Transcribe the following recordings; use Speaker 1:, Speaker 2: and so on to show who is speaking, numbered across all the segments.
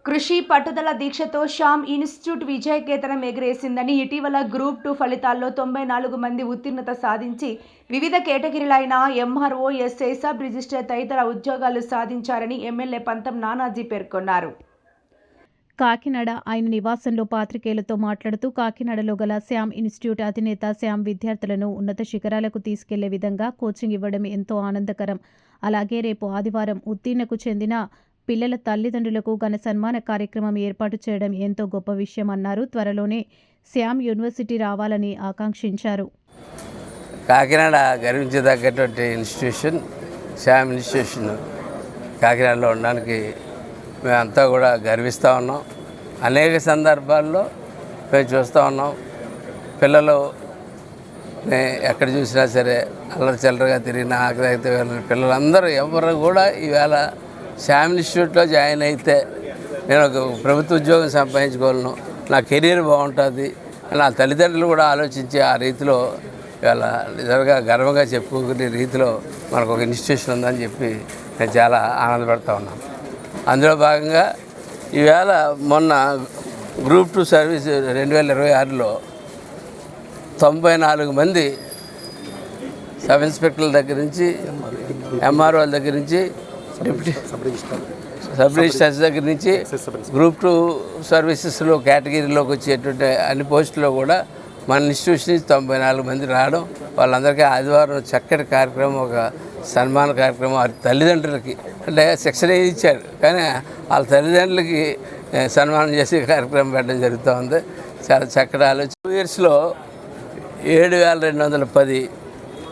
Speaker 1: కృషి పట్టుదల దీక్షతో శ్యామ్ ఇన్స్టిట్యూట్ విజయకేతనం ఎగరేసిందని ఇటీవల గ్రూప్ 2 ఫలితాల్లో 94 మంది ఉత్తీర్ణత సాధించి వివిధ కేటగిరీలైన ఎంఆర్ఓ, ఎస్ఐ, సబ్ రిజిస్టర్ తదితర ఉద్యోగాలు సాధించారని ఎమ్మెల్యే పంతం నానాజీ పేర్కొన్నారు.
Speaker 2: కాకినాడ ఆయన నివాసంలో పాత్రికేయులతో మాట్లాడుతూ కాకినాడలో గల శ్యామ్ ఇన్స్టిట్యూట్ అధినేత శ్యామ్ విద్యార్థులను ఉన్నత శిఖరాలకు తీసుకెళ్లే విధంగా కోచింగ్ ఇవ్వడం ఎంతో ఆనందకరం. అలాగే రేపు ఆదివారం ఉత్తీర్ణకు చెందిన పిల్లల తల్లిదండ్రులకు ఘన సన్మాన కార్యక్రమం ఏర్పాటు చేయడం ఎంతో గొప్ప విషయం అన్నారు. త్వరలోనే శ్యామ్ యూనివర్సిటీ రావాలని ఆకాంక్షించారు.
Speaker 3: కాకినాడ గర్వించదగ్గటువంటి ఇన్స్టిట్యూషన్ శ్యామ్ ఇన్స్టిట్యూషన్ కాకినాడలో ఉండడానికి మేమంతా కూడా గర్విస్తూ ఉన్నాం. అనేక సందర్భాల్లో మేము చూస్తూ ఉన్నాం. పిల్లలు ఎక్కడ చూసినా సరే అల్లరి చిల్లరగా తిరిగిన ఆకలితే పిల్లలందరూ ఎవరు కూడా ఈవేళ శ్యామ్ ఇన్స్టిట్యూట్లో జాయిన్ అయితే నేను ఒక ప్రభుత్వ ఉద్యోగం సంపాదించుకోగలను, నా కెరీర్ బాగుంటుంది, నా తల్లిదండ్రులు కూడా ఆలోచించి ఆ రీతిలో ఇవాళ నిజంగా గర్వంగా చెప్పుకునే రీతిలో మనకు ఒక ఇన్స్టిట్యూషన్ ఉందని చెప్పి నేను చాలా ఆనందపడుతూ ఉన్నాను. అందులో భాగంగా ఈవేళ మొన్న గ్రూప్ 2 సర్వీస్ 2026లో 94 మంది సబ్ ఇన్స్పెక్టర్ల దగ్గర నుంచి ఎంఆర్ఓల దగ్గర నుంచి డిప్యూటీ సబ్ రిజిస్టర్స్ దగ్గర నుంచి గ్రూప్ 2 సర్వీసెస్లో కేటగిరీలోకి వచ్చేటువంటి అన్ని పోస్టుల్లో కూడా మన ఇన్స్టిట్యూషన్ నుంచి 94 మంది రావడం, వాళ్ళందరికీ ఆదివారం చక్కటి కార్యక్రమం, ఒక సన్మాన కార్యక్రమం వారి తల్లిదండ్రులకి, అంటే శిక్షణ ఇచ్చారు కానీ వాళ్ళ తల్లిదండ్రులకి సన్మానం చేసే కార్యక్రమం పెట్టడం జరుగుతూ ఉంది. చాలా చక్కటి ఆలోచన. 2 ఇయర్స్లో 7,210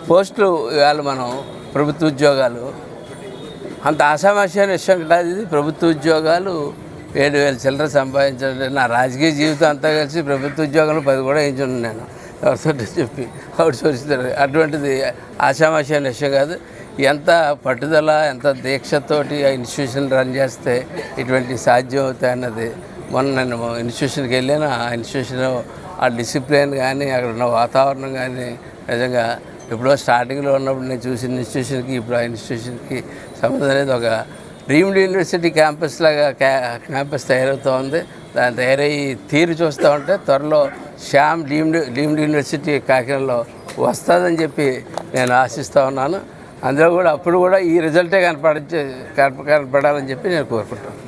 Speaker 3: పోస్టులు ఇవాళ మనం ప్రభుత్వ ఉద్యోగాలు, అంత ఆషామాషి విషయం కాదు ఇది. ప్రభుత్వ ఉద్యోగాలు 7,000 చిల్లర సంపాదించాలంటే నా రాజకీయ జీవితం అంతా కలిసి ప్రభుత్వ ఉద్యోగాలు 10 కూడా వేయించున్నాను నేను ఎవరితో చెప్పి అవుట్ సోర్సింగ్. అటువంటిది ఆషామాషి విషయం కాదు. ఎంత పట్టుదల, ఎంత దీక్షతోటి ఆ ఇన్స్టిట్యూషన్ రన్ చేస్తే ఇటువంటి సాధ్యం అవుతాయి అన్నది. మొన్న నేను ఇన్స్టిట్యూషన్కి వెళ్ళాను. ఆ ఇన్స్టిట్యూషన్ ఆ డిసిప్లిన్ కానీ అక్కడ ఉన్న వాతావరణం కానీ నిజంగా ఎప్పుడో స్టార్టింగ్లో ఉన్నప్పుడు నేను చూసిన ఇన్స్టిట్యూషన్కి ఇప్పుడు ఆ ఇన్స్టిట్యూషన్కి సంబంధం అనేది ఒక డ్రీమ్డ్ యూనివర్సిటీ క్యాంపస్ లాగా క్యాంపస్ తయారవుతూ ఉంది. దాని తయారయ్యి తీరు చూస్తూ ఉంటే త్వరలో శ్యామ్ డీమ్డ్ యూనివర్సిటీ కాకినాడలో వస్తుందని చెప్పి నేను ఆశిస్తూ ఉన్నాను. అందులో కూడా అప్పుడు కూడా ఈ రిజల్టే కనపడాలని చెప్పి నేను కోరుకుంటాను.